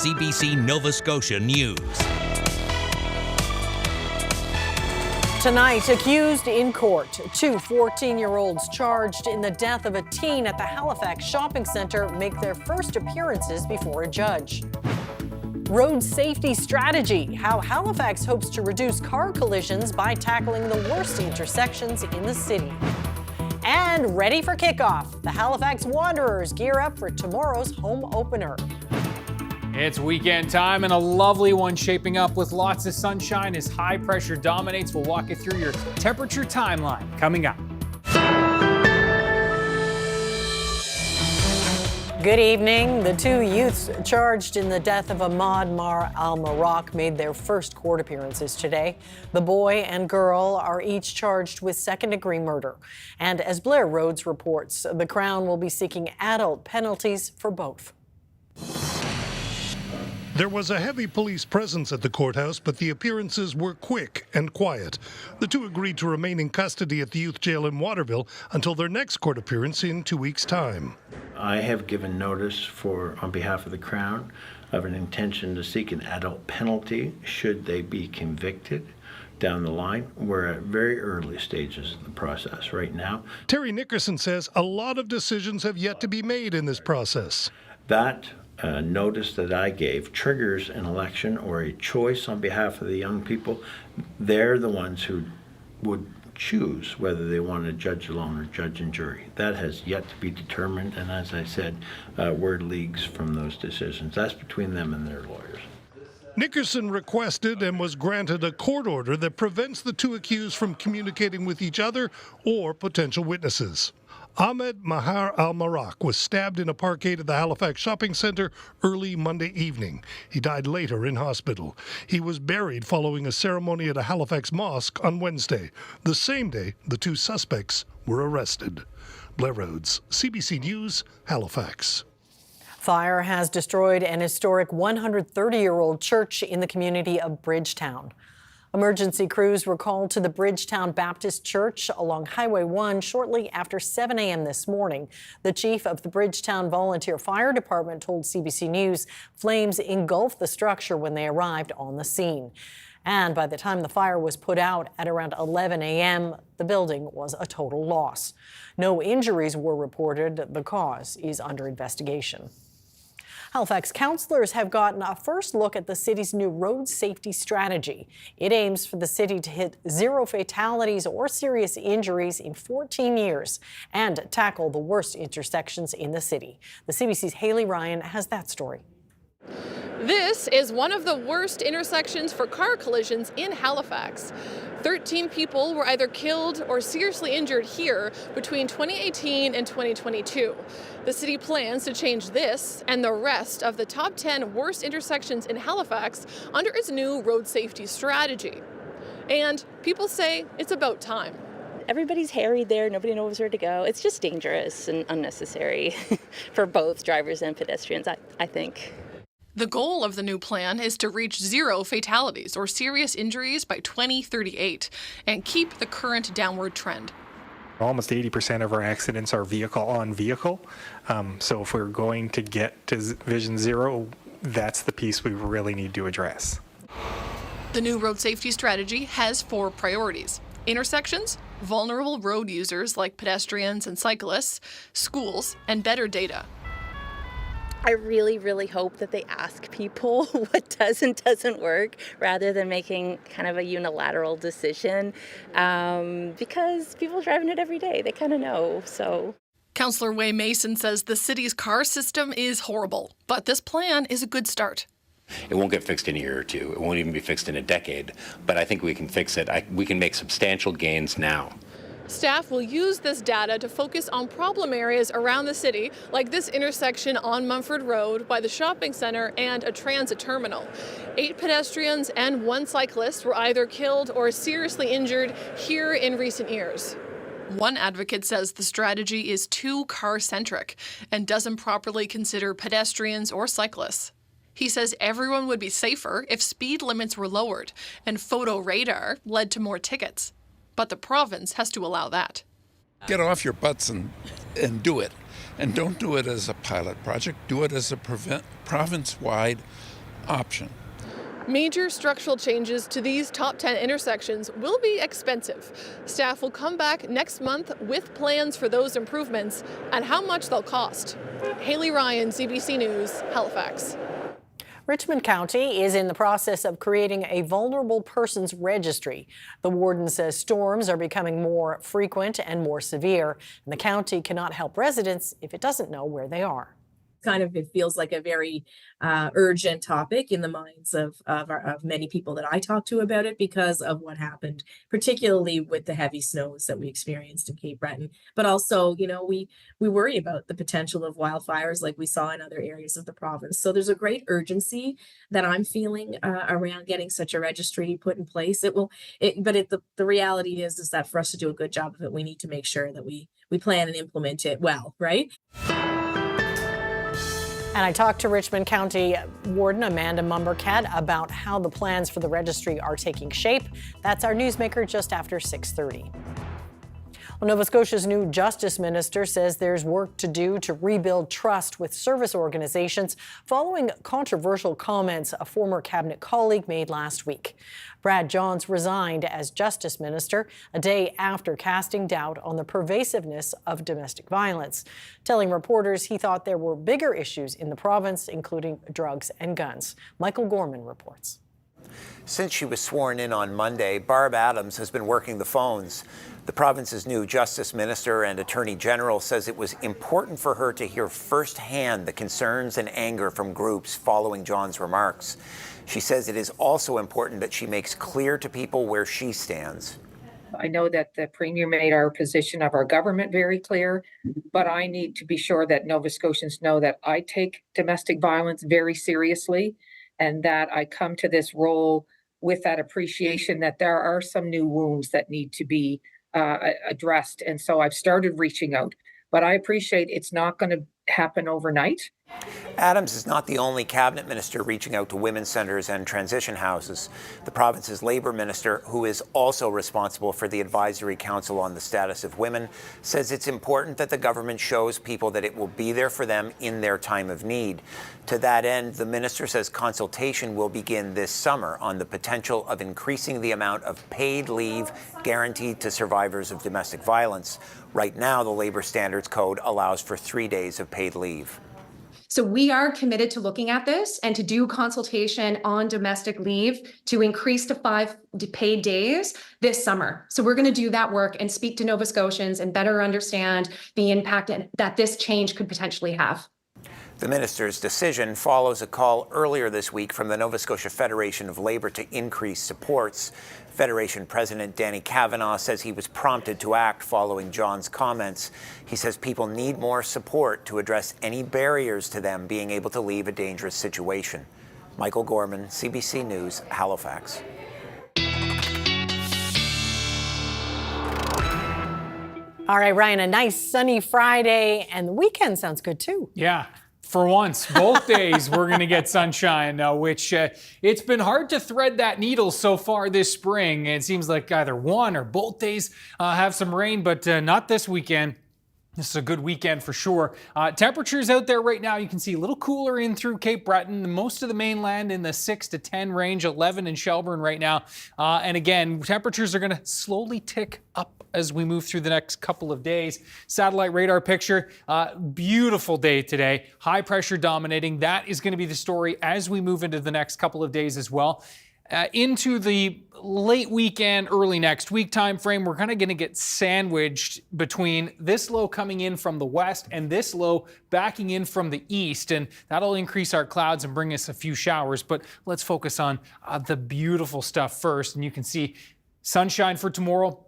CBC Nova Scotia News. Tonight, accused in court. Two 14-year-olds charged in the death of a teen at the Halifax shopping centre make their first appearances before a judge. Road safety strategy, how Halifax hopes to reduce car collisions by tackling the worst intersections in the city. And ready for kickoff, the Halifax Wanderers gear up for tomorrow's home opener. It's weekend time and a lovely one shaping up with lots of sunshine as high pressure dominates. We'll walk you through your temperature timeline coming up. Good evening. The two youths charged in the death of Ahmad Mar al-Maraq made their first court appearances today. The boy and girl are each charged with second-degree murder. And as Blair Rhodes reports, the Crown will be seeking adult penalties for both. There was a heavy police presence at the courthouse, but the appearances were quick and quiet. The two agreed to remain in custody at the youth jail in Waterville until their next court appearance in 2 weeks' time. I have given notice on behalf of the Crown of an intention to seek an adult penalty should they be convicted down the line. We're at very early stages of the process right now. Terry Nickerson says a lot of decisions have yet to be made in this process. That notice that I gave triggers an election or a choice on behalf of the young people. They're the ones who would choose whether they want a judge alone or judge and jury. That has yet to be determined, and as I said, we're leagues from those decisions. That's between them and their lawyers. Nickerson requested and was granted a court order that prevents the two accused from communicating with each other or potential witnesses. Ahmed Mahar al-Maraq was stabbed in a parkade at the Halifax shopping centre early Monday evening. He died later in hospital. He was buried following a ceremony at a Halifax mosque on Wednesday, the same day the two suspects were arrested. Blair Rhodes, CBC News, Halifax. Fire has destroyed an historic 130-year-old church in the community of Bridgetown. Emergency crews were called to the Bridgetown Baptist Church along Highway 1 shortly after 7 a.m. this morning. The chief of the Bridgetown Volunteer Fire Department told CBC News flames engulfed the structure when they arrived on the scene. And by the time the fire was put out at around 11 a.m., the building was a total loss. No injuries were reported. The cause is under investigation. Halifax councillors have gotten a first look at the city's new road safety strategy. It aims for the city to hit zero fatalities or serious injuries in 14 years and tackle the worst intersections in the city. The CBC's Haley Ryan has that story. This is one of the worst intersections for car collisions in Halifax. 13 people were either killed or seriously injured here between 2018 and 2022. The city plans to change this and the rest of the top 10 worst intersections in Halifax under its new road safety strategy. And people say it's about time. Everybody's harried there, nobody knows where to go. It's just dangerous and unnecessary for both drivers and pedestrians, I think. The goal of the new plan is to reach zero fatalities or serious injuries by 2038 and keep the current downward trend. Almost 80% of our accidents are vehicle on vehicle. So if we're going to get to Vision Zero, that's the piece we really need to address. The new road safety strategy has 4 priorities: intersections, vulnerable road users like pedestrians and cyclists, schools, and better data. I really, really hope that they ask people what does and doesn't work rather than making kind of a unilateral decision because people are driving it every day. They kind of know, so. Councillor Way Mason says the city's car system is horrible, but this plan is a good start. It won't get fixed in a year or two. It won't even be fixed in a decade, but I think we can fix it. We can make substantial gains now. Staff will use this data to focus on problem areas around the city, like this intersection on Mumford Road by the shopping center and a transit terminal. 8 pedestrians and 1 cyclist were either killed or seriously injured here in recent years. One advocate says the strategy is too car-centric and doesn't properly consider pedestrians or cyclists. He says everyone would be safer if speed limits were lowered and photo radar led to more tickets. But the province has to allow that. Get off your butts and do it. And don't do it as a pilot project. Do it as a province-wide option. Major structural changes to these top 10 intersections will be expensive. Staff will come back next month with plans for those improvements and how much they'll cost. Haley Ryan, CBC News, Halifax. Richmond County is in the process of creating a vulnerable persons registry. The warden says storms are becoming more frequent and more severe, and the county cannot help residents if it doesn't know where they are. It feels like a very urgent topic in the minds of many people that I talk to about it because of what happened, particularly with the heavy snows that we experienced in Cape Breton. But also, we worry about the potential of wildfires like we saw in other areas of the province. So there's a great urgency that I'm feeling around getting such a registry put in place. The reality is that for us to do a good job of it, we need to make sure that we plan and implement it well, right? And I talked to Richmond County Warden Amanda Mumbercat about how the plans for the registry are taking shape. That's our newsmaker just after 6:30. Well, Nova Scotia's new Justice Minister says there's work to do to rebuild trust with service organizations following controversial comments a former cabinet colleague made last week. Brad Johns resigned as Justice Minister a day after casting doubt on the pervasiveness of domestic violence, telling reporters he thought there were bigger issues in the province, including drugs and guns. Michael Gorman reports. Since she was sworn in on Monday, Barb Adams has been working the phones. The province's new Justice Minister and Attorney General says it was important for her to hear firsthand the concerns and anger from groups following John's remarks. She says it is also important that she makes clear to people where she stands. I know that the Premier made our position of our government very clear, but I need to be sure that Nova Scotians know that I take domestic violence very seriously and that I come to this role with that appreciation that there are some new wounds that need to be addressed. And so I've started reaching out, but I appreciate it's not going to happen overnight. Adams is not the only cabinet minister reaching out to women's centres and transition houses. The province's Labour Minister, who is also responsible for the Advisory Council on the Status of Women, says it's important that the government shows people that it will be there for them in their time of need. To that end, the minister says consultation will begin this summer on the potential of increasing the amount of paid leave guaranteed to survivors of domestic violence. Right now, the Labour Standards Code allows for 3 days of paid leave. So we are committed to looking at this and to do consultation on domestic leave to increase to 5 paid days this summer. So we're going to do that work and speak to Nova Scotians and better understand the impact that this change could potentially have. The minister's decision follows a call earlier this week from the Nova Scotia Federation of Labour to increase supports. Federation President Danny Kavanagh says he was prompted to act following John's comments. He says people need more support to address any barriers to them being able to leave a dangerous situation. Michael Gorman, CBC News, Halifax. All right, Ryan, a nice sunny Friday, and the weekend sounds good too. Yeah. For once, both days we're going to get sunshine, which it's been hard to thread that needle so far this spring. It seems like either one or both days have some rain, but not this weekend. This is a good weekend for sure. Temperatures out there right now, you can see a little cooler in through Cape Breton. Most of the mainland in the 6 to 10 range, 11 in Shelburne right now. And again, temperatures are going to slowly tick up as we move through the next couple of days. Satellite radar picture, beautiful day today. High pressure dominating. That is going to be the story as we move into the next couple of days as well. Into the late weekend, early next week time frame, we're kind of going to get sandwiched between this low coming in from the west and this low backing in from the east, and that'll increase our clouds and bring us a few showers. But let's focus on the beautiful stuff first, and you can see sunshine for tomorrow.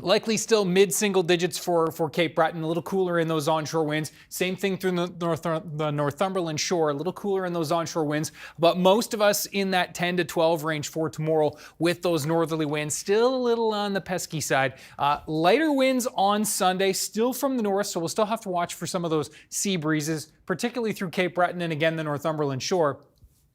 Likely still mid-single digits for Cape Breton, a little cooler in those onshore winds. Same thing through the Northumberland shore, a little cooler in those onshore winds. But most of us in that 10 to 12 range for tomorrow with those northerly winds. Still a little on the pesky side. Lighter winds on Sunday, still from the north, so we'll still have to watch for some of those sea breezes, particularly through Cape Breton and again the Northumberland shore.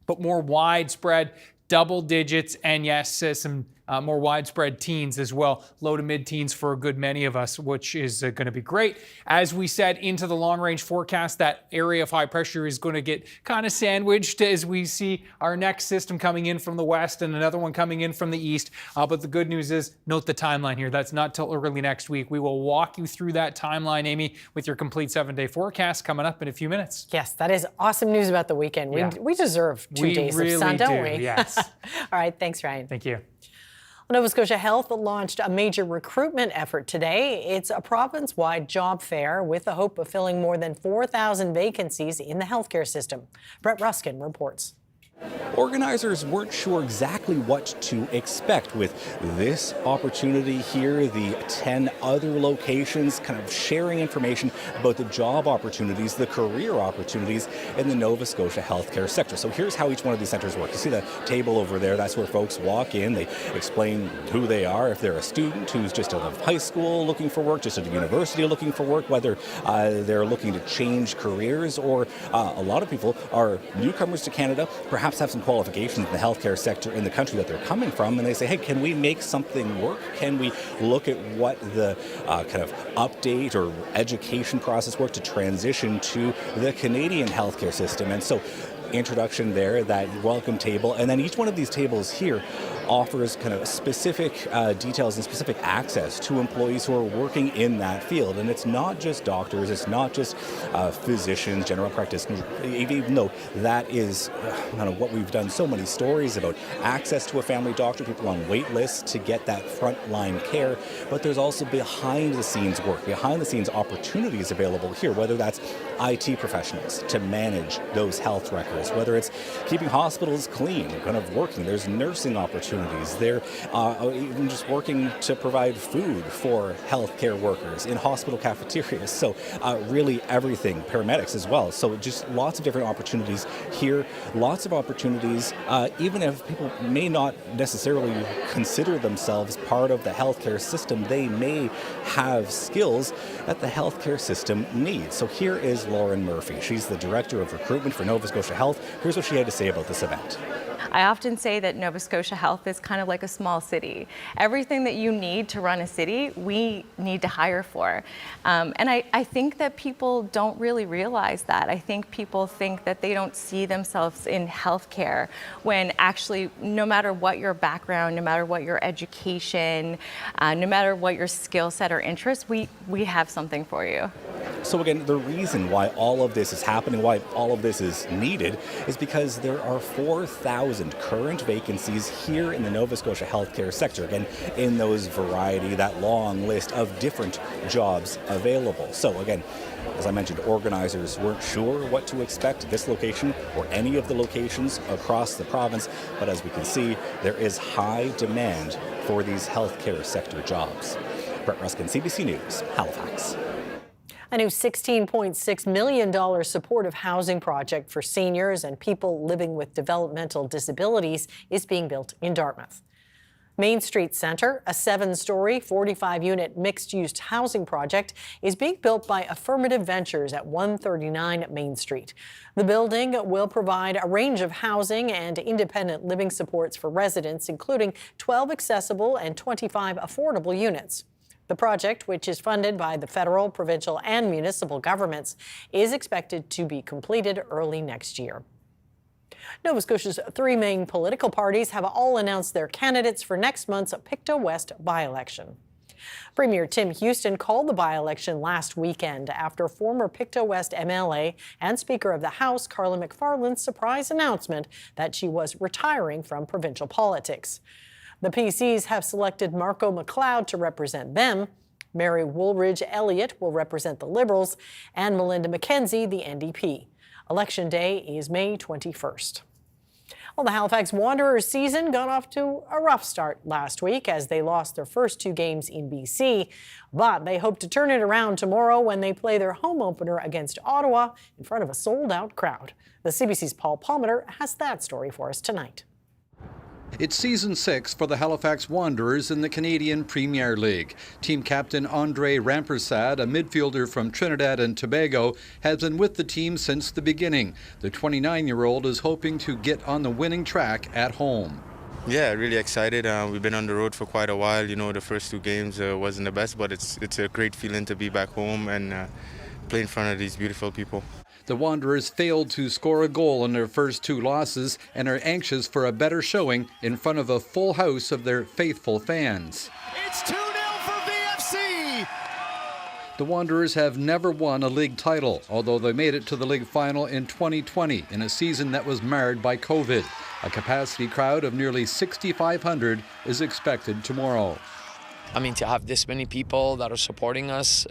But more widespread, double digits, and yes, some more widespread teens as well, low to mid-teens for a good many of us, which is going to be great. As we said, into the long-range forecast, that area of high pressure is going to get kind of sandwiched as we see our next system coming in from the west and another one coming in from the east. But the good news is, note the timeline here. That's not till early next week. We will walk you through that timeline, Amy, with your complete 7-day forecast coming up in a few minutes. Yes, that is awesome news about the weekend. We deserve 2 days of sun, don't we? Yes. All right, thanks, Ryan. Thank you. Nova Scotia Health launched a major recruitment effort today. It's a province-wide job fair with the hope of filling more than 4,000 vacancies in the healthcare system. Brett Ruskin reports. Organizers weren't sure exactly what to expect with this opportunity here, the 10 other locations kind of sharing information about the job opportunities, the career opportunities in the Nova Scotia healthcare sector. So here's how each one of these centers work. You see the table over there, that's where folks walk in, they explain who they are, if they're a student who's just out of high school looking for work, just at a university looking for work, whether they're looking to change careers, or a lot of people are newcomers to Canada, perhaps have some qualifications in the healthcare sector in the country that they're coming from, and they say, hey, can we make something work? Can we look at what the kind of update or education process work to transition to the Canadian healthcare system? And so introduction there, that welcome table, and then each one of these tables here offers kind of specific details and specific access to employees who are working in that field. And it's not just doctors, it's not just physicians, general practitioners, even though that is kind of what we've done so many stories about, access to a family doctor, people on wait lists to get that frontline care. But there's also behind the scenes work, behind the scenes opportunities available here, whether that's IT professionals to manage those health records, whether it's keeping hospitals clean, kind of working. There's nursing opportunities. They're even just working to provide food for healthcare workers in hospital cafeterias. So really everything, paramedics as well. So just lots of different opportunities here, lots of opportunities, even if people may not necessarily consider themselves part of the healthcare system, they may have skills that the healthcare system needs. So here is Lauren Murphy. She's the Director of Recruitment for Nova Scotia Health. Here's what she had to say about this event. I often say that Nova Scotia Health is kind of like a small city. Everything that you need to run a city, we need to hire for. And I think that people don't really realize that. I think people think that they don't see themselves in healthcare, when actually, no matter what your background, no matter what your education, no matter what your skill set or interest, we have something for you. So again, the reason why all of this is happening, why all of this is needed, is because there are 4,000 current vacancies here in the Nova Scotia healthcare sector. Again, in those variety, that long list of different jobs available. So again, as I mentioned, organizers weren't sure what to expect at this location or any of the locations across the province, but as we can see, there is high demand for these healthcare sector jobs. Brett Ruskin, CBC News, Halifax. A new $16.6 million supportive housing project for seniors and people living with developmental disabilities is being built in Dartmouth. Main Street Centre, a 7-story, 45-unit mixed-use housing project, is being built by Affirmative Ventures at 139 Main Street. The building will provide a range of housing and independent living supports for residents, including 12 accessible and 25 affordable units. The project, which is funded by the federal, provincial, and municipal governments, is expected to be completed early next year. Nova Scotia's 3 main political parties have all announced their candidates for next month's Pictou West by-election. Premier Tim Houston called the by-election last weekend after former Pictou West MLA and Speaker of the House Carla McFarland's surprise announcement that she was retiring from provincial politics. The PCs have selected Marco McLeod to represent them. Mary Woolridge Elliott will represent the Liberals, and Melinda McKenzie, the NDP. Election day is May 21st. Well, the Halifax Wanderers season got off to a rough start last week as they lost their first 2 games in BC, but they hope to turn it around tomorrow when they play their home opener against Ottawa in front of a sold-out crowd. The CBC's Paul Palmeter has that story for us tonight. It's season 6 for the Halifax Wanderers in the Canadian Premier League. Team captain Andre Rampersad, a midfielder from Trinidad and Tobago, has been with the team since the beginning. The 29-year-old is hoping to get on the winning track at home. Yeah, really excited. We've been on the road for quite a while. You know, the first 2 games wasn't the best, but it's a great feeling to be back home and play in front of these beautiful people. The Wanderers failed to score a goal in their first 2 losses and are anxious for a better showing in front of a full house of their faithful fans. It's 2-0 for VFC. The Wanderers have never won a league title, although they made it to the league final in 2020 in a season that was marred by COVID. A capacity crowd of nearly 6,500 is expected tomorrow. I mean, to have this many people that are supporting us,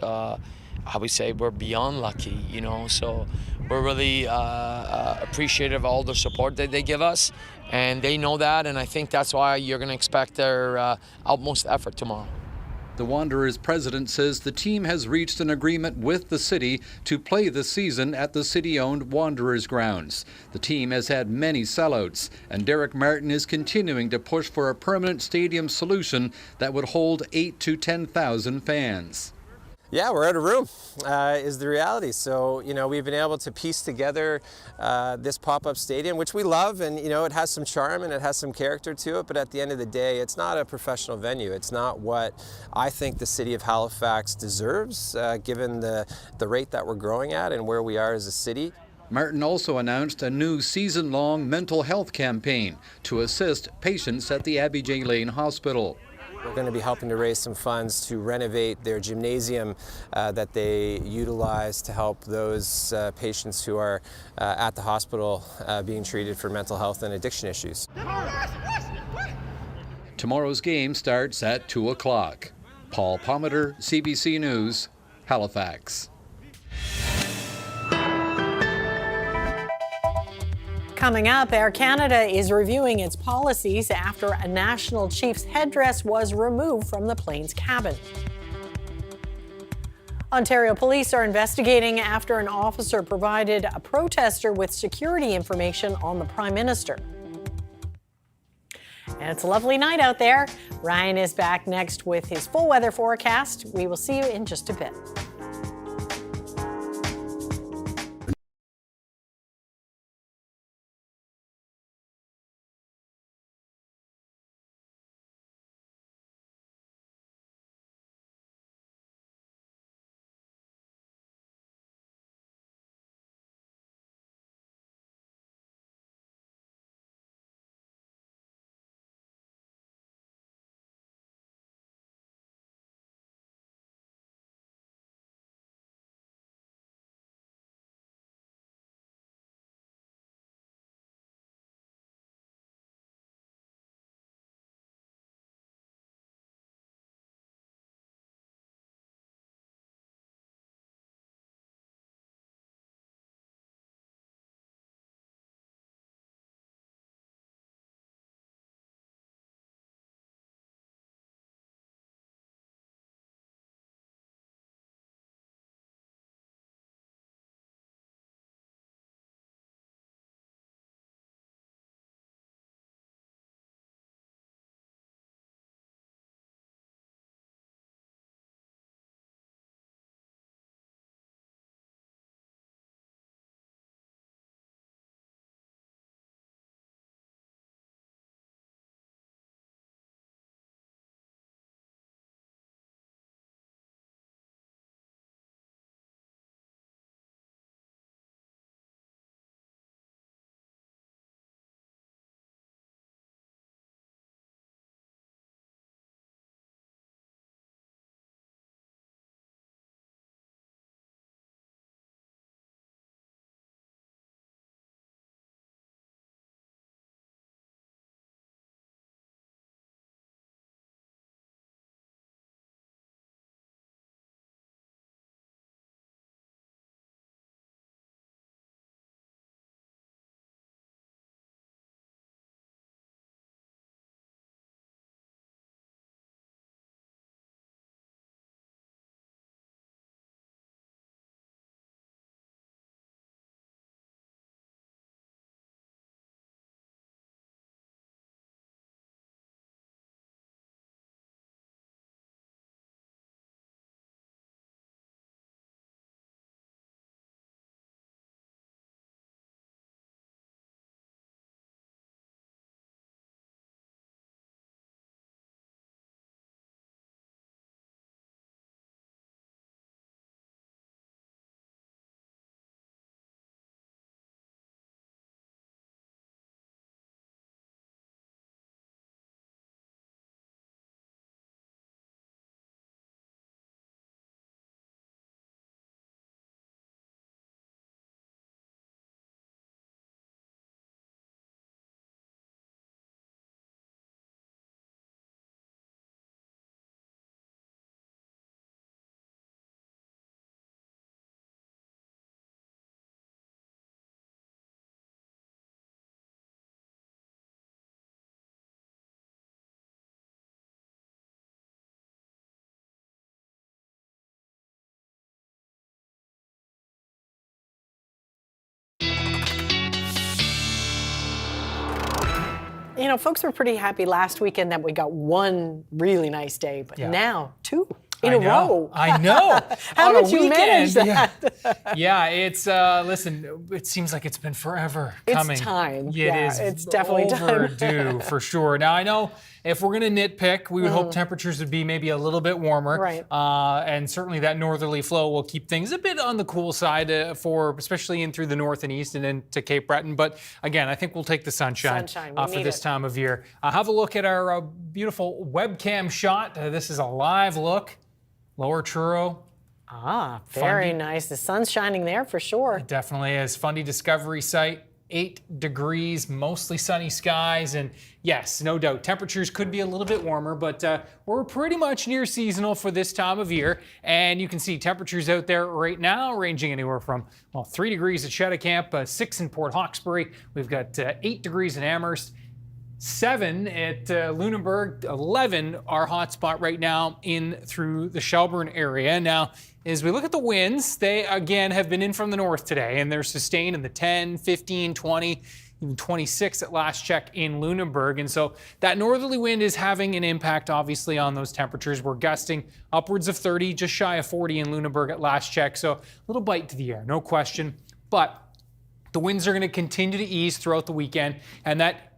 I would say we're beyond lucky, you know, so we're really appreciative of all the support that they give us, and they know that, and I think that's why you're going to expect their utmost effort tomorrow. The Wanderers president says the team has reached an agreement with the city to play the season at the city-owned Wanderers grounds. The team has had many sellouts, and Derek Martin is continuing to push for a permanent stadium solution that would hold 8,000 to 10,000 fans. Yeah, we're out of room, is the reality. So, you know, we've been able to piece together this pop-up stadium, which we love, and, you know, it has some charm and it has some character to it, but at the end of the day, it's not a professional venue. It's not what I think the city of Halifax deserves, given the rate that we're growing at and where we are as a city. Martin also announced a new season-long mental health campaign to assist patients at the Abby J. Lane Hospital. We're going to be helping to raise some funds to renovate their gymnasium that they utilize to help those patients who are at the hospital being treated for mental health and addiction issues. Tomorrow's game starts at 2 o'clock. Paul Pometer, CBC News, Halifax. Coming up, Air Canada is reviewing its policies after a national chief's headdress was removed from the plane's cabin. Ontario police are investigating after an officer provided a protester with security information on the Prime Minister. And it's a lovely night out there. Ryan is back next with his full weather forecast. We will see you in just a bit. you know, folks were pretty happy last weekend that we got one really nice day, but now two in a row. I know. How did you manage that? Yeah, it's, listen, it seems like it's been forever coming. It's time. It yeah, is it's definitely overdue for sure. Now, I know if we're going to nitpick, we would hope temperatures would be maybe a little bit warmer. Right. And certainly that northerly flow will keep things a bit on the cool side for especially in through the north and east and into Cape Breton. But again, I think we'll take the sunshine we for need this it. time of year. Have a look at our beautiful webcam shot. This is a live look. Lower Truro. Very Fundy. nice. The sun's shining there for sure. It definitely is. Fundy Discovery Site, 8 degrees, mostly sunny skies. And yes, no doubt, temperatures could be a little bit warmer, but we're pretty much near seasonal for this time of year. And you can see temperatures out there right now ranging anywhere from, well, 3 degrees at Cheticamp, 6 in Port Hawkesbury. We've got 8 degrees in Amherst. 7 at Lunenburg, 11 our hotspot right now in through the Shelburne area. Now, as we look at the winds, they again have been in from the north today, and they're sustained in the 10, 15, 20, even 26 at last check in Lunenburg. And so that northerly wind is having an impact, obviously, on those temperatures. We're gusting upwards of 30, just shy of 40 in Lunenburg at last check. So a little bite to the air, no question. But the winds are going to continue to ease throughout the weekend, and that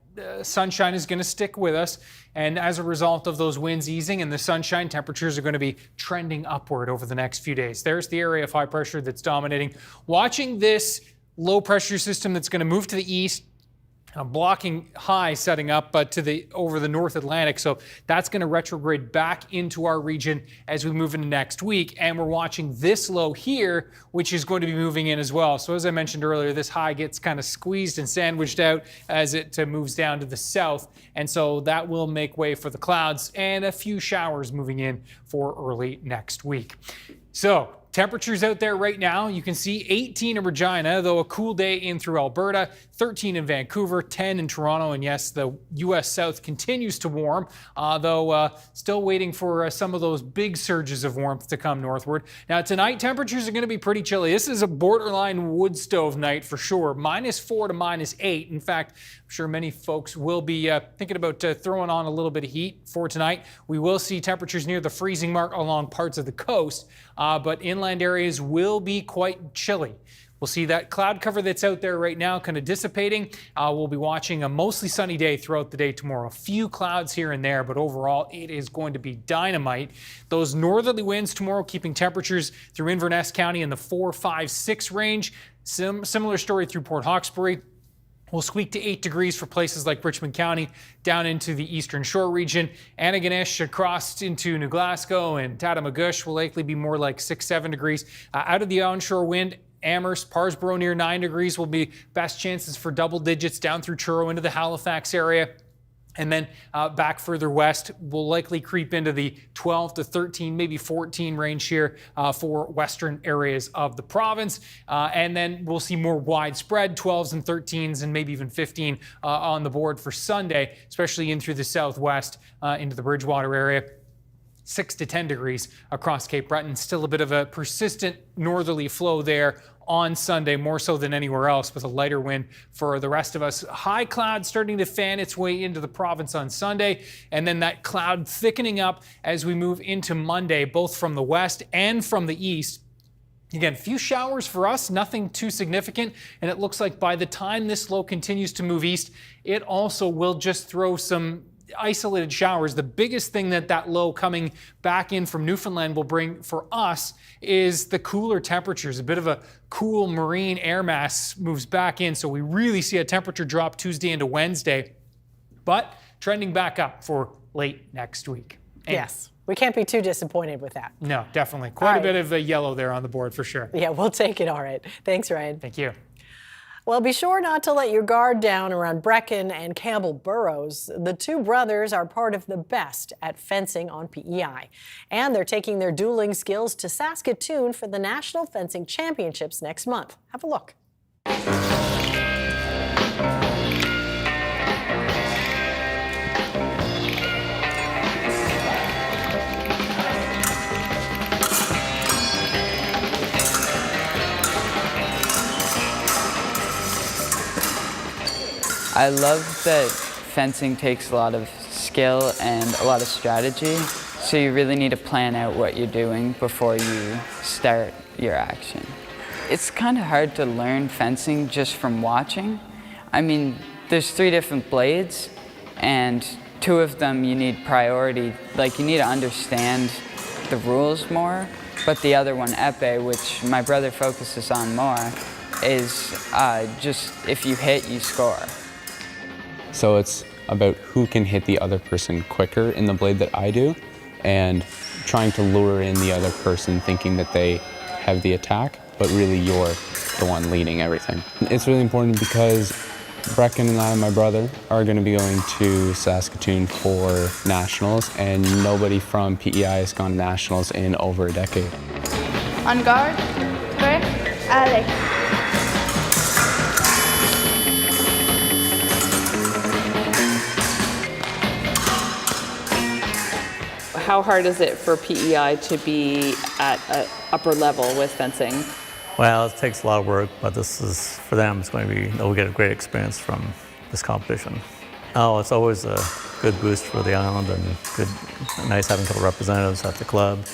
sunshine is going to stick with us, and as a result of those winds easing and the sunshine, temperatures are going to be trending upward over the next few days. There's the area of high pressure that's dominating. Watching this low pressure system that's going to move to the east, blocking high setting up over the North Atlantic. So that's going to retrograde back into our region as we move into next week. And we're watching this low here, which is going to be moving in as well. So as I mentioned earlier, this high gets kind of squeezed and sandwiched out as it moves down to the south. And so that will make way for the clouds and a few showers moving in for early next week. So temperatures out there right now, you can see 18 in Regina, though a cool day in through Alberta, 13 in Vancouver, 10 in Toronto, and yes, the U.S. South continues to warm, though still waiting for some of those big surges of warmth to come northward. Now tonight, temperatures are going to be pretty chilly. This is a borderline wood stove night for sure, -4 to -8. In fact, I'm sure many folks will be thinking about throwing on a little bit of heat for tonight. We will see temperatures near the freezing mark along parts of the coast, but inland areas will be quite chilly. We'll see that cloud cover that's out there right now kind of dissipating. We'll be watching a mostly sunny day throughout the day tomorrow. A few clouds here and there, but overall it is going to be dynamite. Those northerly winds tomorrow keeping temperatures through Inverness County in the 4, 5, 6 range. Similar story through Port Hawkesbury. We'll squeak to 8 degrees for places like Richmond County down into the Eastern Shore region. Antigonish across into New Glasgow and Tattamagush will likely be more like 6, 7 degrees. Out of the onshore wind, Amherst, Parsboro near 9 degrees will be best chances for double digits down through Truro into the Halifax area. And then back further west, we'll likely creep into the 12 to 13, maybe 14 range here for western areas of the province. And then we'll see more widespread 12s and 13s and maybe even 15 on the board for Sunday, especially in through the southwest into the Bridgewater area. 6 to 10 degrees across Cape Breton. Still a bit of a persistent northerly flow there on Sunday, more so than anywhere else, with a lighter wind for the rest of us. High cloud starting to fan its way into the province on Sunday, and then that cloud thickening up as we move into Monday, both from the west and from the east. Again, few showers for us, nothing too significant, and it looks like by the time this low continues to move east, it also will just throw some isolated showers. The biggest thing that low coming back in from Newfoundland will bring for us is the cooler temperatures. A bit of a cool marine air mass moves back in, so we really see a temperature drop Tuesday into Wednesday, but trending back up for late next week. And yes, we can't be too disappointed with that. no, definitely. Quite a bit of yellow there on the board for sure. Yeah, we'll take it. All right. Thanks, Ryan. Thank you. Well, be sure not to let your guard down around Brecon and Campbell boroughs. The two brothers are part of the best at fencing on PEI, and they're taking their dueling skills to Saskatoon for the National Fencing Championships next month. Have a look. I love that fencing takes a lot of skill and a lot of strategy, so you really need to plan out what you're doing before you start your action. It's kind of hard to learn fencing just from watching. I mean, there's 3 different blades, and 2 of them you need priority, like you need to understand the rules more, but the other one, épée, which my brother focuses on more, is just if you hit, you score. So it's about who can hit the other person quicker in the blade that I do, and trying to lure in the other person thinking that they have the attack, but really you're the one leading everything. It's really important because Brecken and I, my brother, are going to be going to Saskatoon for nationals, and nobody from PEI has gone to nationals in over a decade. On guard, prêt, allez. How hard is it for PEI to be at an upper level with fencing? Well, it takes a lot of work, but this is, for them, it's going to be, they'll get a great experience from this competition. Oh, it's always a good boost for the island and nice having a couple of representatives at the club.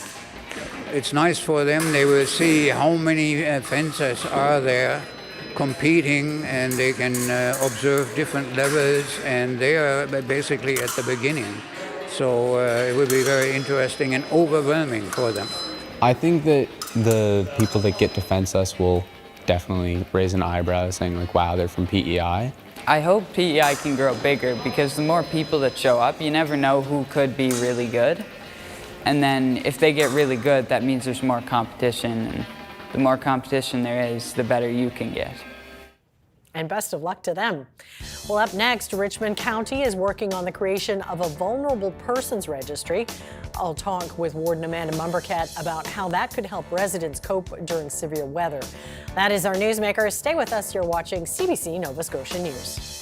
It's nice for them. They will see how many fencers are there competing, and they can observe different levels, and they are basically at the beginning. So it will be very interesting and overwhelming for them. I think that the people that get to fence us will definitely raise an eyebrow saying like, wow, they're from PEI. I hope PEI can grow bigger, because the more people that show up, you never know who could be really good. And then if they get really good, that means there's more competition, and the more competition there is, the better you can get. And best of luck to them. Well, up next, Richmond County is working on the creation of a vulnerable persons registry. I'll talk with Warden Amanda Mumbercat about how that could help residents cope during severe weather. That is our Newsmaker. Stay with us. You're watching CBC Nova Scotia News.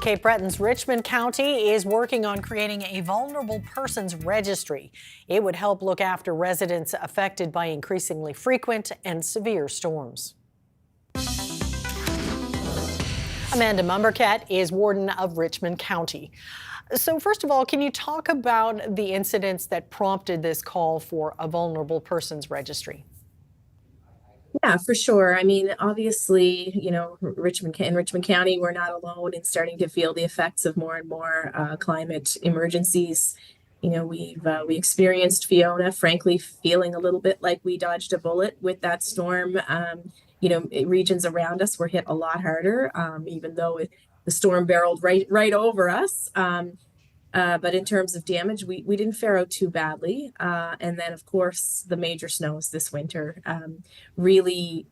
Cape Breton's Richmond County is working on creating a vulnerable persons registry. It would help look after residents affected by increasingly frequent and severe storms. Amanda Mumbercat is Warden of Richmond County. So first of all, can you talk about the incidents that prompted this call for a vulnerable persons registry? Yeah, for sure. I mean, obviously, you know, in Richmond County, we're not alone in starting to feel the effects of more and more climate emergencies. You know, we experienced Fiona, frankly, feeling a little bit like we dodged a bullet with that storm. You know, regions around us were hit a lot harder, even though the storm barreled right over us. But in terms of damage, we didn't fare out too badly. And then, of course, the major snows this winter really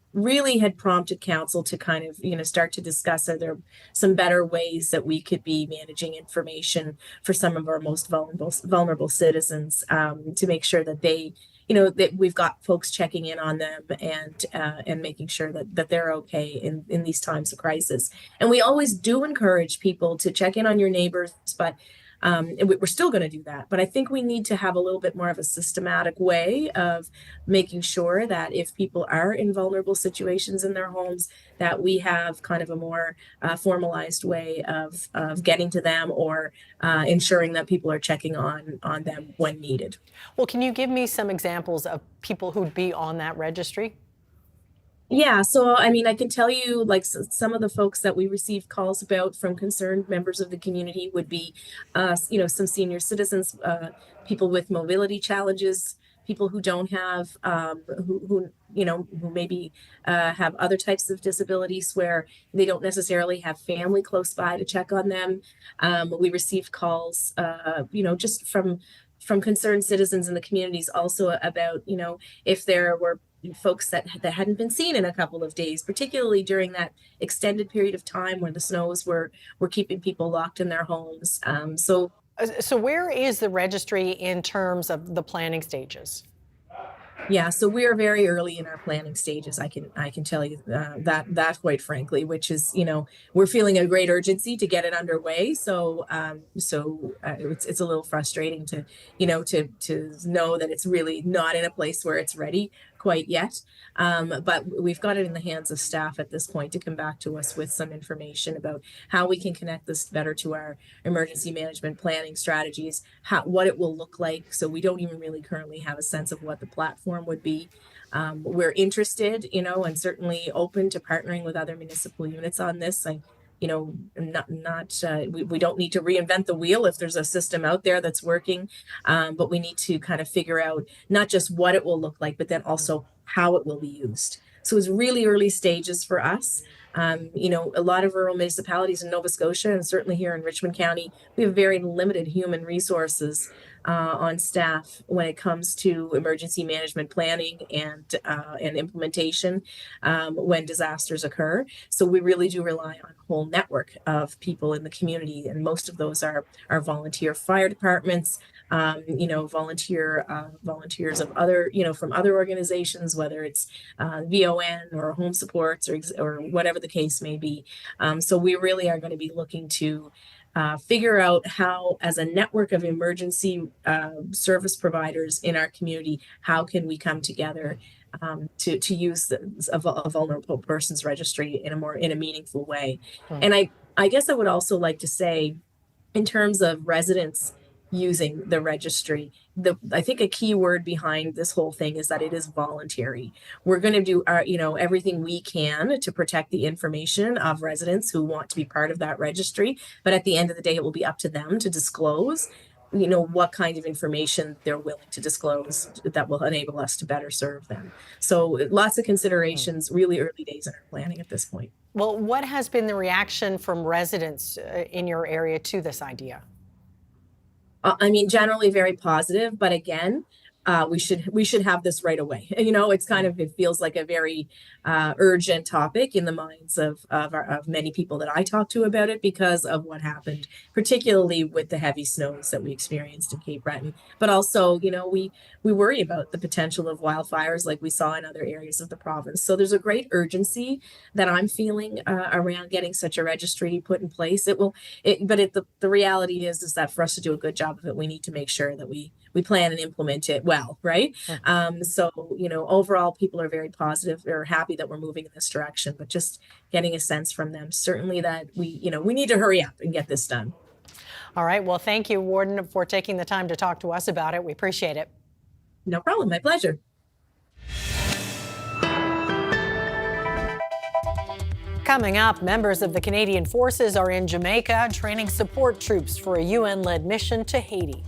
had prompted council to kind of, you know, start to discuss, are there some better ways that we could be managing information for some of our most vulnerable citizens, to make sure that they, you know, that we've got folks checking in on them and making sure that they're okay in these times of crisis. And we always do encourage people to check in on your neighbors, but we're still going to do that. But I think we need to have a little bit more of a systematic way of making sure that if people are in vulnerable situations in their homes, that we have kind of a more formalized way of getting to them or ensuring that people are checking on them when needed. Well, can you give me some examples of people who'd be on that registry? Yeah, so I mean, I can tell you, like, some of the folks that we received calls about from concerned members of the community would be, you know, some senior citizens, people with mobility challenges, people who don't have, who maybe have other types of disabilities where they don't necessarily have family close by to check on them. We received calls, you know, just from concerned citizens in the communities also about, you know, if there were folks that hadn't been seen in a couple of days, particularly during that extended period of time where the snows were keeping people locked in their homes. So where is the registry in terms of the planning stages? Yeah, so we are very early in our planning stages. I can tell you that quite frankly, which is, you know, we're feeling a great urgency to get it underway. So it's a little frustrating to know that it's really not in a place where it's ready quite yet. But we've got it in the hands of staff at this point to come back to us with some information about how we can connect this better to our emergency management planning strategies, what it will look like. So we don't even really currently have a sense of what the platform would be. We're interested, you know, and certainly open to partnering with other municipal units on this. We don't need to reinvent the wheel if there's a system out there that's working, but we need to kind of figure out not just what it will look like, but then also how it will be used. So it's really early stages for us. You know, a lot of rural municipalities in Nova Scotia and certainly here in Richmond County, we have very limited human resources on staff when it comes to emergency management planning and implementation when disasters occur. So we really do rely on a whole network of people in the community, and most of those are volunteer fire departments, volunteers of other, from other organizations, whether it's VON or home supports or whatever the case may be. So we really are going to be looking to figure out how, as a network of emergency service providers in our community, how can we come together to use a vulnerable persons registry in a meaningful way. And I guess I would also like to say, in terms of residents using the registry, I think a key word behind this whole thing is that it is voluntary. We're going to do our, everything we can to protect the information of residents who want to be part of that registry. But at the end of the day, it will be up to them to disclose, what kind of information they're willing to disclose that will enable us to better serve them. So lots of considerations, really early days in our planning at this point. Well, what has been the reaction from residents in your area to this idea? I mean, generally very positive, but again, we should have this right away. It's kind of, it feels like a very urgent topic in the minds of many people that I talk to about it because of what happened, particularly with the heavy snows that we experienced in Cape Breton. But also, we worry about the potential of wildfires like we saw in other areas of the province. So there's a great urgency that I'm feeling around getting such a registry put in place. The reality is that for us to do a good job of it, we need to make sure that we plan and implement it well, right? Overall, people are very positive. They're happy that we're moving in this direction, but just getting a sense from them, certainly that we need to hurry up and get this done. All right. Well, thank you, Warden, for taking the time to talk to us about it. We appreciate it. No problem. My pleasure. Coming up, members of the Canadian Forces are in Jamaica training support troops for a UN-led mission to Haiti.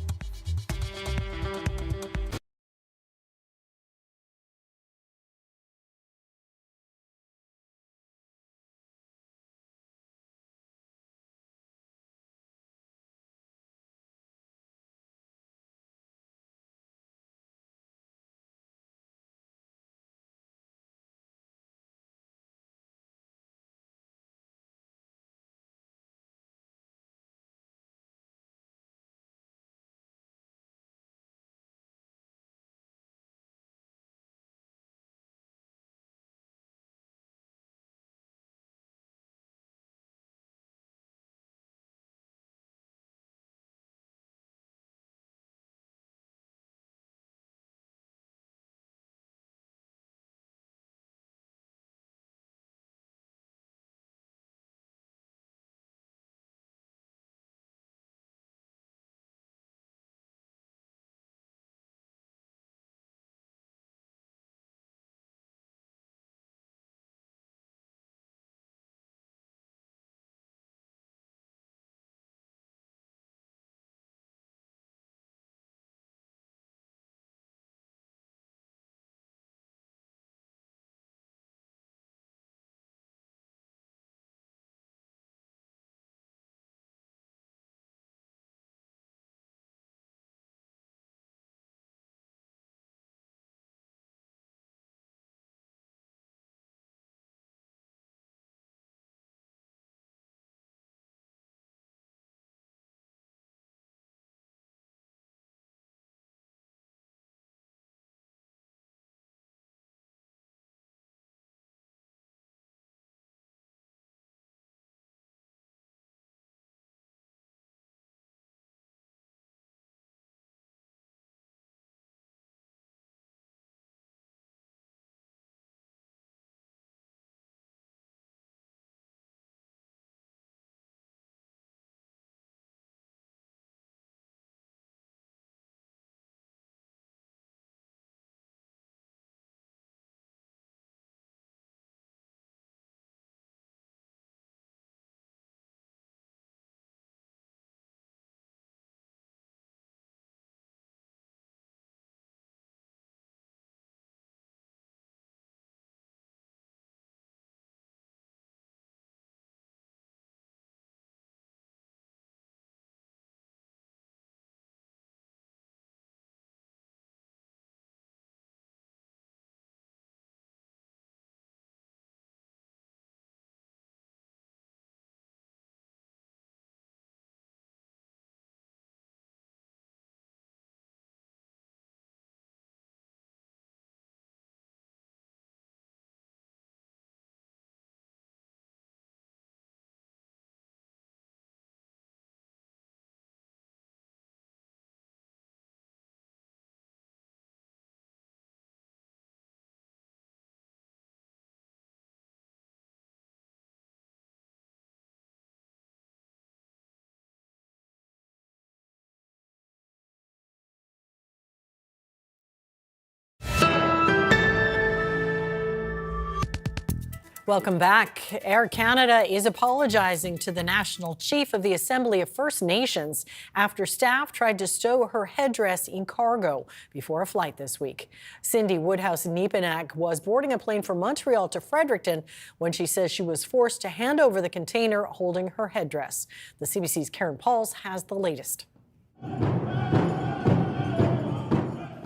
Welcome back. Air Canada is apologizing to the National Chief of the Assembly of First Nations after staff tried to stow her headdress in cargo before a flight this week. Cindy Woodhouse-Nepenak was boarding a plane from Montreal to Fredericton when she says she was forced to hand over the container holding her headdress. The CBC's Karen Pauls has the latest.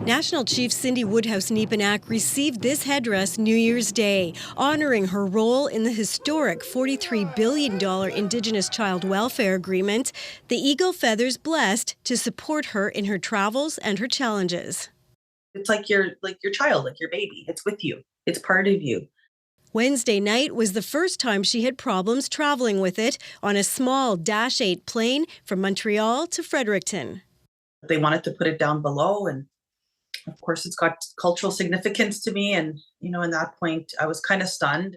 National Chief Cindy Woodhouse-Nepenack received this headdress New Year's Day, honoring her role in the historic $43 billion Indigenous Child Welfare Agreement. The eagle feathers blessed to support her in her travels and her challenges. It's like your child, like your baby. It's with you. It's part of you. Wednesday night was the first time she had problems traveling with it on a small Dash 8 plane from Montreal to Fredericton. They wanted to put it down below, and of course it's got cultural significance to me, and in that point I was kind of stunned.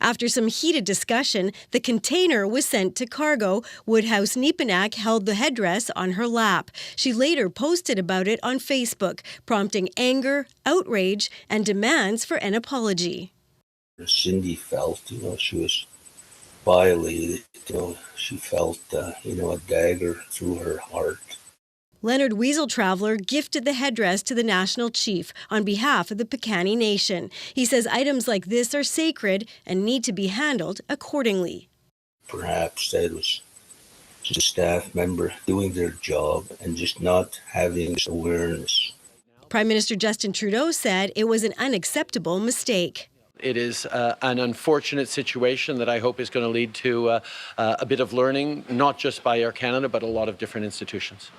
After some heated discussion, the container was sent to cargo. Woodhouse-Nepenack held the headdress on her lap. She later posted about it on Facebook, prompting anger, outrage, and demands for an apology. Cindy felt, she was violated. She felt, a dagger through her heart. Leonard Weasel Traveller gifted the headdress to the National Chief on behalf of the Piikani Nation. He says items like this are sacred and need to be handled accordingly. Perhaps that was just a staff member doing their job and just not having this awareness. Prime Minister Justin Trudeau said it was an unacceptable mistake. It is an unfortunate situation that I hope is going to lead to a bit of learning, not just by Air Canada, but a lot of different institutions.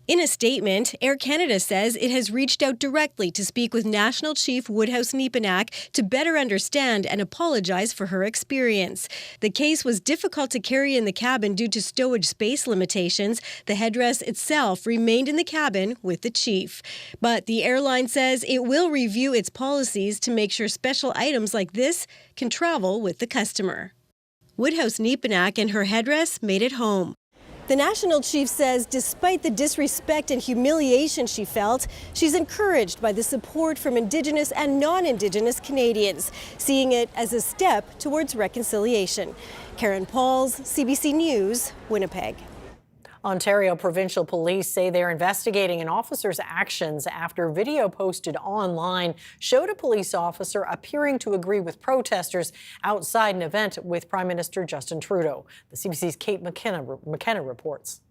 In a statement, Air Canada says it has reached out directly to speak with National Chief Woodhouse-Nepenack to better understand and apologize for her experience. The case was difficult to carry in the cabin due to stowage space limitations. The headdress itself remained in the cabin with the chief. But the airline says it will review its policies to make sure special items like this can travel with the customer. Woodhouse-Nepenack and her headdress made it home. The National Chief says despite the disrespect and humiliation she felt, she's encouraged by the support from Indigenous and non-Indigenous Canadians, seeing it as a step towards reconciliation. Karen Pauls, CBC News, Winnipeg. Ontario Provincial Police say they're investigating an officer's actions after video posted online showed a police officer appearing to agree with protesters outside an event with Prime Minister Justin Trudeau. The CBC's Kate McKenna reports.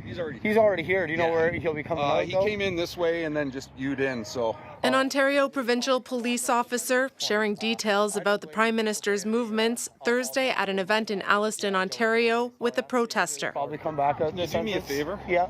He's already here. Do you know where he'll be coming out? He came in this way and then just U'd in, so. An Ontario Provincial Police officer sharing details about the Prime Minister's movements Thursday at an event in Alliston, Ontario with a protester. Probably come back out. Can you do me a favor? Yeah.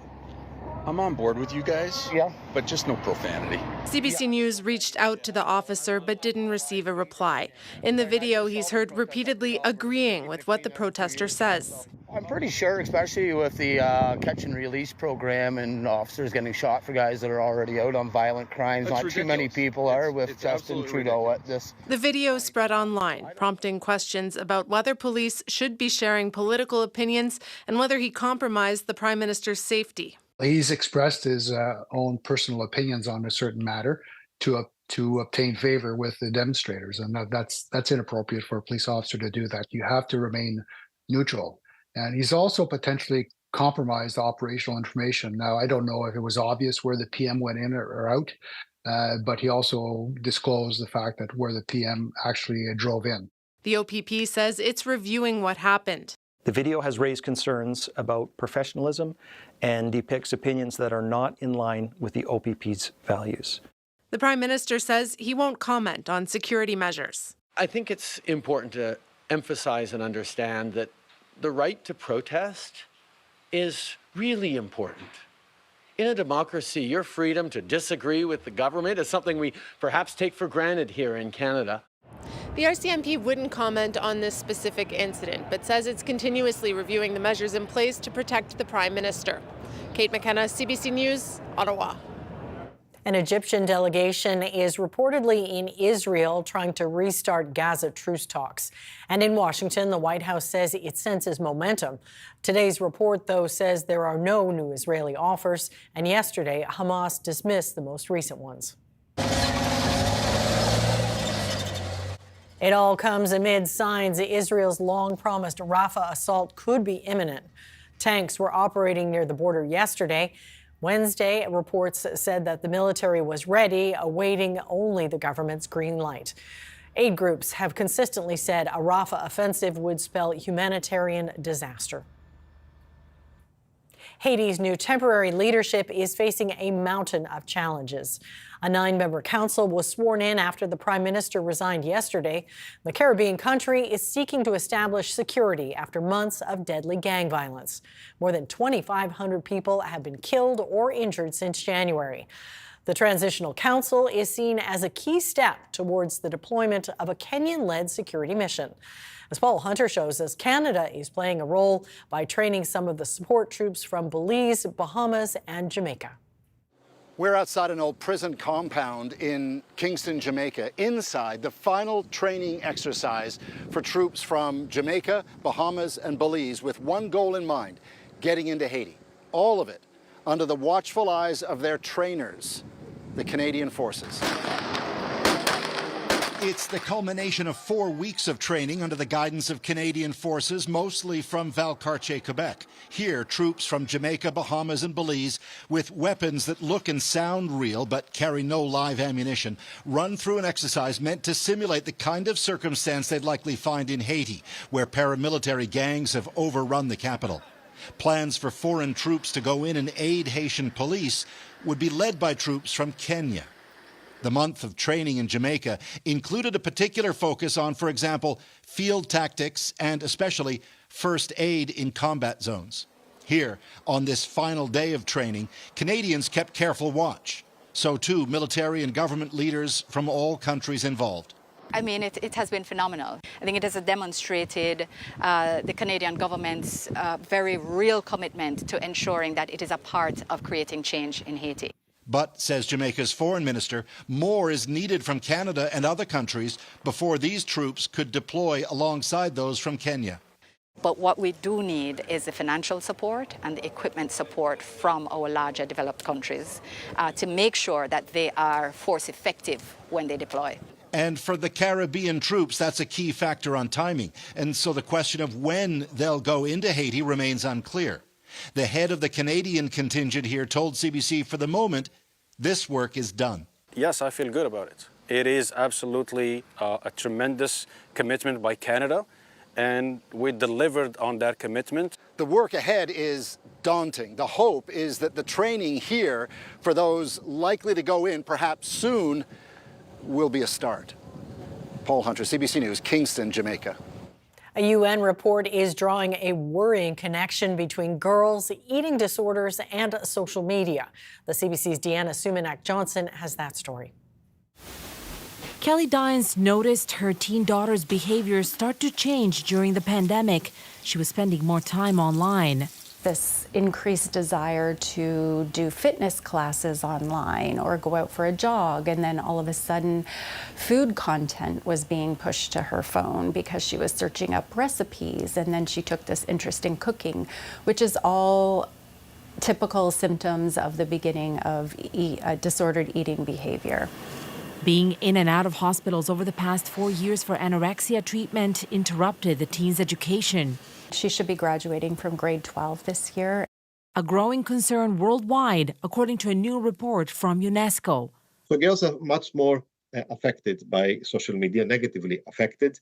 I'm on board with you guys. Yeah. But just no profanity. CBC News reached out to the officer but didn't receive a reply. In the video, he's heard repeatedly agreeing with what the protester says. I'm pretty sure, especially with the catch and release program and officers getting shot for guys that are already out on violent crimes. That's not ridiculous. Too many people are with Justin Trudeau at this. The video spread online, prompting questions about whether police should be sharing political opinions and whether he compromised the Prime Minister's safety. He's expressed his own personal opinions on a certain matter to obtain favor with the demonstrators, and that's inappropriate for a police officer to do that. You have to remain neutral. And he's also potentially compromised operational information. Now, I don't know if it was obvious where the PM went in or out, but he also disclosed the fact that where the PM actually drove in. The OPP says it's reviewing what happened. The video has raised concerns about professionalism and depicts opinions that are not in line with the OPP's values. The Prime Minister says he won't comment on security measures. I think it's important to emphasize and understand that the right to protest is really important. In a democracy, your freedom to disagree with the government is something we perhaps take for granted here in Canada. The RCMP wouldn't comment on this specific incident, but says it's continuously reviewing the measures in place to protect the Prime Minister. Kate McKenna, CBC News, Ottawa. An Egyptian delegation is reportedly in Israel trying to restart Gaza truce talks. And in Washington, the White House says it senses momentum. Today's report, though, says there are no new Israeli offers. And yesterday, Hamas dismissed the most recent ones. It all comes amid signs that Israel's long-promised Rafah assault could be imminent. Tanks were operating near the border yesterday. Wednesday, reports said that the military was ready, awaiting only the government's green light. Aid groups have consistently said a Rafah offensive would spell humanitarian disaster. Haiti's new temporary leadership is facing a mountain of challenges. A 9-member council was sworn in after the prime minister resigned yesterday. The Caribbean country is seeking to establish security after months of deadly gang violence. More than 2,500 people have been killed or injured since January. The Transitional Council is seen as a key step towards the deployment of a Kenyan-led security mission. As Paul Hunter shows us, Canada is playing a role by training some of the support troops from Belize, Bahamas, and Jamaica. We're outside an old prison compound in Kingston, Jamaica, inside the final training exercise for troops from Jamaica, Bahamas, and Belize, with one goal in mind: getting into Haiti. All of it under the watchful eyes of their trainers, the Canadian Forces. It's the culmination of 4 weeks of training under the guidance of Canadian forces, mostly from Valcartier, Quebec. Here, troops from Jamaica, Bahamas, and Belize, with weapons that look and sound real but carry no live ammunition, run through an exercise meant to simulate the kind of circumstance they'd likely find in Haiti, where paramilitary gangs have overrun the capital. Plans for foreign troops to go in and aid Haitian police would be led by troops from Kenya. The month of training in Jamaica included a particular focus on, for example, field tactics and especially first aid in combat zones. Here, on this final day of training, Canadians kept careful watch. So too, military and government leaders from all countries involved. I mean, it has been phenomenal. I think it has demonstrated the Canadian government's very real commitment to ensuring that it is a part of creating change in Haiti. But, says Jamaica's foreign minister, more is needed from Canada and other countries before these troops could deploy alongside those from Kenya. But what we do need is the financial support and the equipment support from our larger developed countries to make sure that they are force effective when they deploy. And for the Caribbean troops, that's a key factor on timing. And so the question of when they'll go into Haiti remains unclear. The head of the Canadian contingent here told CBC for the moment, this work is done. Yes, I feel good about it. It is absolutely a tremendous commitment by Canada, and we delivered on that commitment. The work ahead is daunting. The hope is that the training here for those likely to go in perhaps soon will be a start. Paul Hunter, CBC News, Kingston, Jamaica. A UN report is drawing a worrying connection between girls, eating disorders, and social media. The CBC's Deanna Sumanak-Johnson has that story. Kelly Dines noticed her teen daughter's behavior start to change during the pandemic. She was spending more time online. This increased desire to do fitness classes online or go out for a jog, and then all of a sudden food content was being pushed to her phone because she was searching up recipes, and then she took this interest in cooking, which is all typical symptoms of the beginning of disordered eating behavior. Being in and out of hospitals over the past 4 years for anorexia treatment interrupted the teen's education. She should be graduating from grade 12 this year. A growing concern worldwide, according to a new report from UNESCO. So girls are much more affected by social media, negatively affected.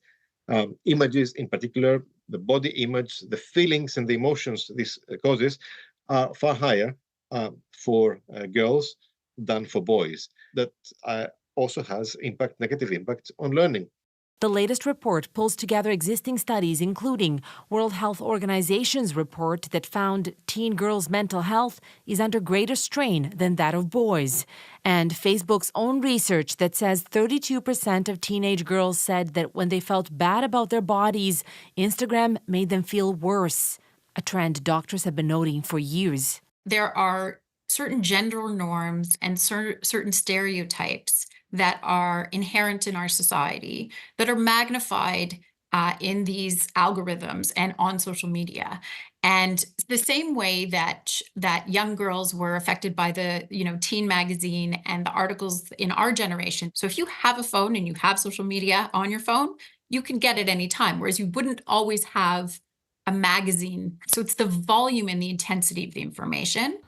Images in particular, the body image, the feelings and the emotions this causes are far higher for girls than for boys. That also has negative impact on learning. The latest report pulls together existing studies, including World Health Organization's report that found teen girls' mental health is under greater strain than that of boys, and Facebook's own research that says 32% of teenage girls said that when they felt bad about their bodies, Instagram made them feel worse, a trend doctors have been noting for years. There are certain gender norms and certain stereotypes that are inherent in our society that are magnified in these algorithms and on social media. And the same way that young girls were affected by the teen magazine and the articles in our generation. So if you have a phone and you have social media on your phone, you can get it anytime, whereas you wouldn't always have a magazine. So it's the volume and the intensity of the information.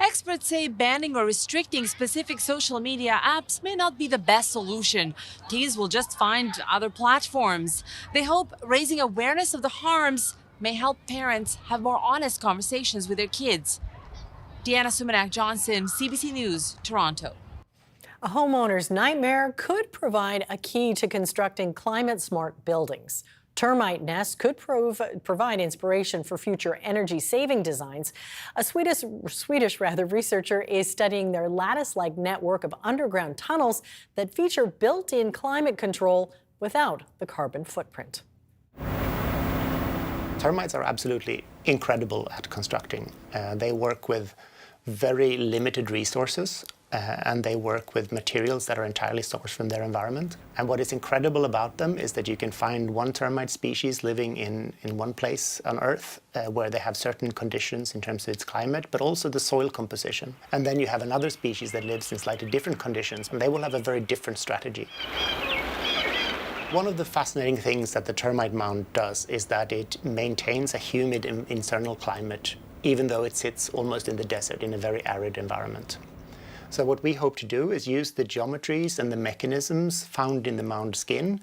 Experts say banning or restricting specific social media apps may not be the best solution. Teens will just find other platforms. They hope raising awareness of the harms may help parents have more honest conversations with their kids. Deanna Sumanak-Johnson, CBC News, Toronto. A homeowner's nightmare could provide a key to constructing climate-smart buildings. Termite nests could provide inspiration for future energy-saving designs. A Swedish researcher is studying their lattice-like network of underground tunnels that feature built-in climate control without the carbon footprint. Termites are absolutely incredible at constructing. They work with very limited resources, and they work with materials that are entirely sourced from their environment. And what is incredible about them is that you can find one termite species living in one place on Earth where they have certain conditions in terms of its climate, but also the soil composition. And then you have another species that lives in slightly different conditions, and they will have a very different strategy. One of the fascinating things that the termite mound does is that it maintains a humid internal climate, even though it sits almost in the desert in a very arid environment. So what we hope to do is use the geometries and the mechanisms found in the mound skin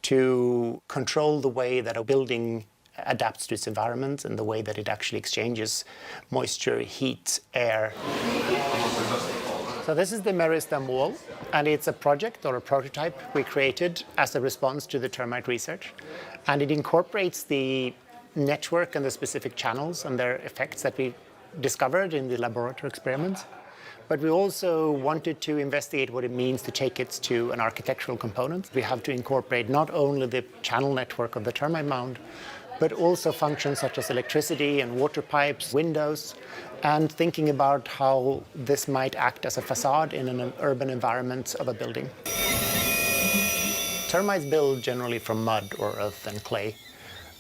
to control the way that a building adapts to its environment and the way that it actually exchanges moisture, heat, air. So this is the Meristem wall, and it's a project or a prototype we created as a response to the termite research. And it incorporates the network and the specific channels and their effects that we discovered in the laboratory experiments. But we also wanted to investigate what it means to take it to an architectural component. We have to incorporate not only the channel network of the termite mound, but also functions such as electricity and water pipes, windows, and thinking about how this might act as a facade in an urban environment of a building. Termites build generally from mud or earth and clay,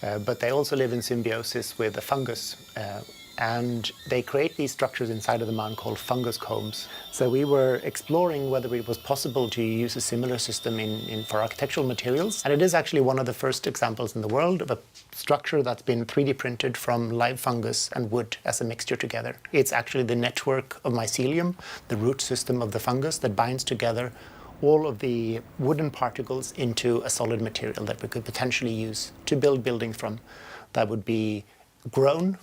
but they also live in symbiosis with a fungus. And they create these structures inside of the mound called fungus combs. So we were exploring whether it was possible to use a similar system for architectural materials. And it is actually one of the first examples in the world of a structure that's been 3D printed from live fungus and wood as a mixture together. It's actually the network of mycelium, the root system of the fungus, that binds together all of the wooden particles into a solid material that we could potentially use to build buildings from. That would be grown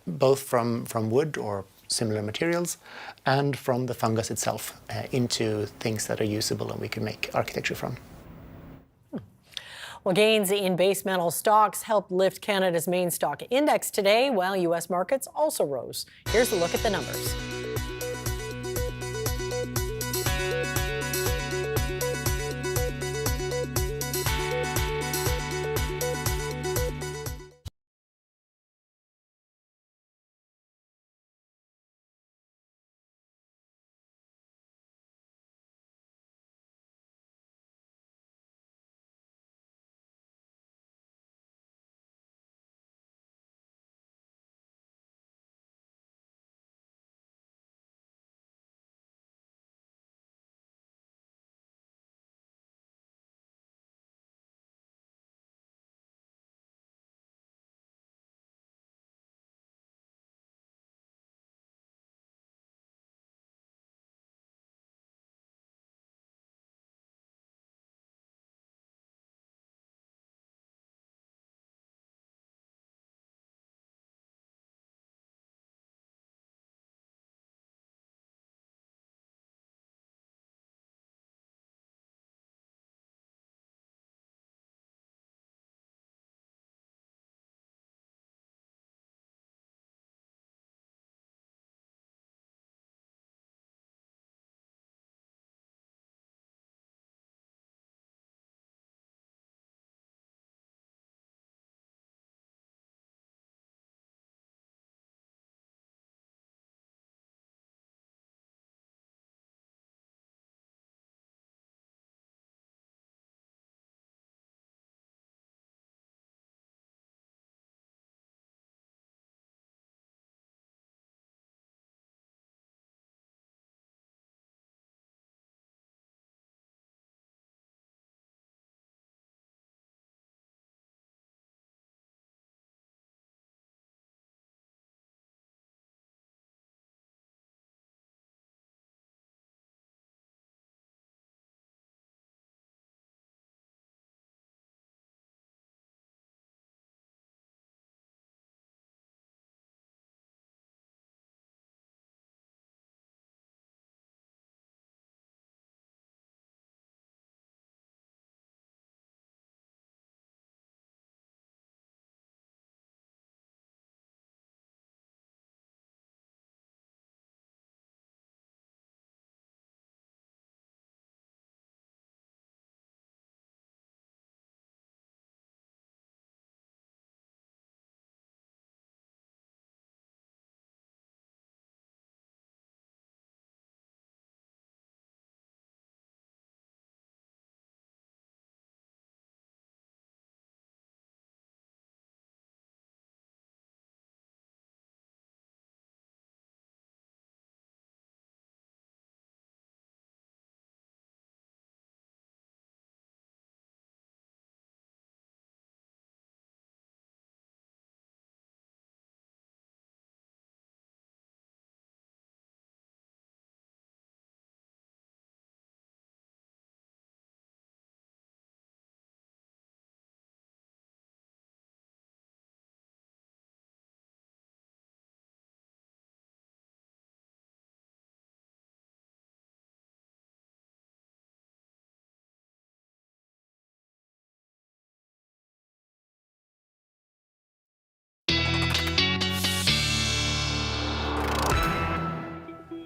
both from wood or similar materials and from the fungus itself into things that are usable and we can make architecture from. Well, gains in base metal stocks helped lift Canada's main stock index today, while U.S. markets also rose. Here's a look at the numbers.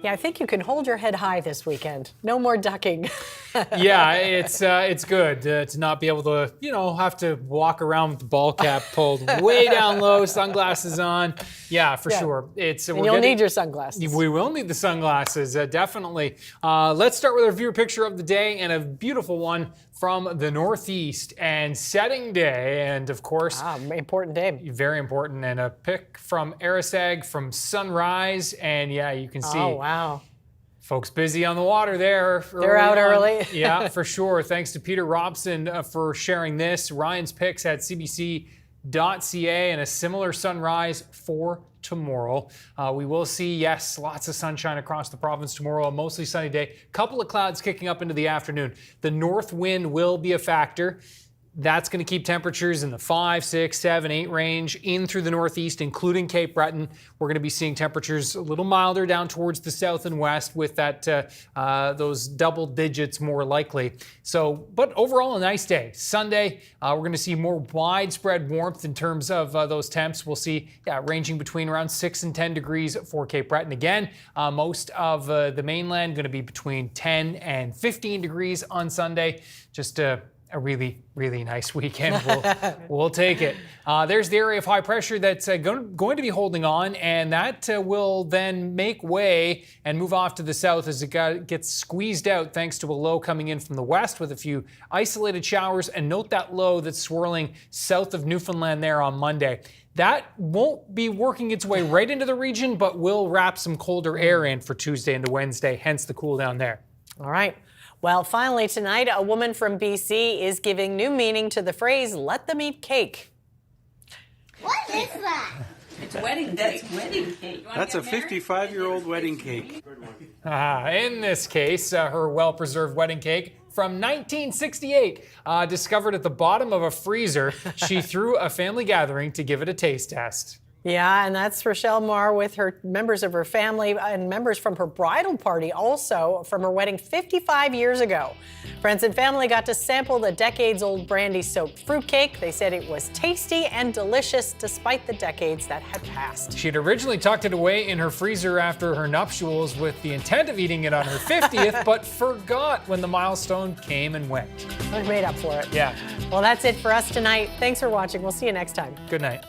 Yeah, I think you can hold your head high this weekend. No more ducking. Yeah, it's good to not be able to, have to walk around with the ball cap pulled way down low, sunglasses on. Yeah, for sure. You'll need your sunglasses. We will need the sunglasses, definitely. Let's start with our viewer picture of the day, and a beautiful one from the Northeast and setting day, and of course, important day. Very important, and a pic from Arisag from sunrise, and yeah, you can see. Oh, wow. Folks busy on the water there. They're out early. Yeah, for sure. Thanks to Peter Robson for sharing this. Ryan's picks at cbc.ca, and a similar sunrise for tomorrow. We will see, yes, lots of sunshine across the province tomorrow, a mostly sunny day. Couple of clouds kicking up into the afternoon. The north wind will be a factor. That's going to keep temperatures in the 5, 6, 7, 8 range in through the northeast, including Cape Breton. We're going to be seeing temperatures a little milder down towards the south and west, with that those double digits more likely. So, but overall, a nice day. Sunday, we're going to see more widespread warmth in terms of those temps. We'll see ranging between around 6 and 10 degrees for Cape Breton. Again, most of the mainland going to be between 10 and 15 degrees on Sunday. Just a really, really nice weekend. We'll take it. There's the area of high pressure that's going to be holding on, and that will then make way and move off to the south as it gets squeezed out thanks to a low coming in from the west with a few isolated showers. And note that low that's swirling south of Newfoundland there on Monday. That won't be working its way right into the region, but will wrap some colder air in for Tuesday into Wednesday, hence the cool down there. All right. Well, finally tonight, a woman from BC is giving new meaning to the phrase, let them eat cake. What is that? It's wedding cake. That's a 55-year-old wedding cake. In this case, her well-preserved wedding cake from 1968, discovered at the bottom of a freezer. She threw a family gathering to give it a taste test. Yeah, and that's Rochelle Marr with her members of her family and members from her bridal party, also from her wedding 55 years ago. Friends and family got to sample the decades-old brandy-soaked fruitcake. They said it was tasty and delicious despite the decades that had passed. She'd originally tucked it away in her freezer after her nuptials with the intent of eating it on her 50th, but forgot when the milestone came and went. I made up for it. Yeah. Well, that's it for us tonight. Thanks for watching. We'll see you next time. Good night.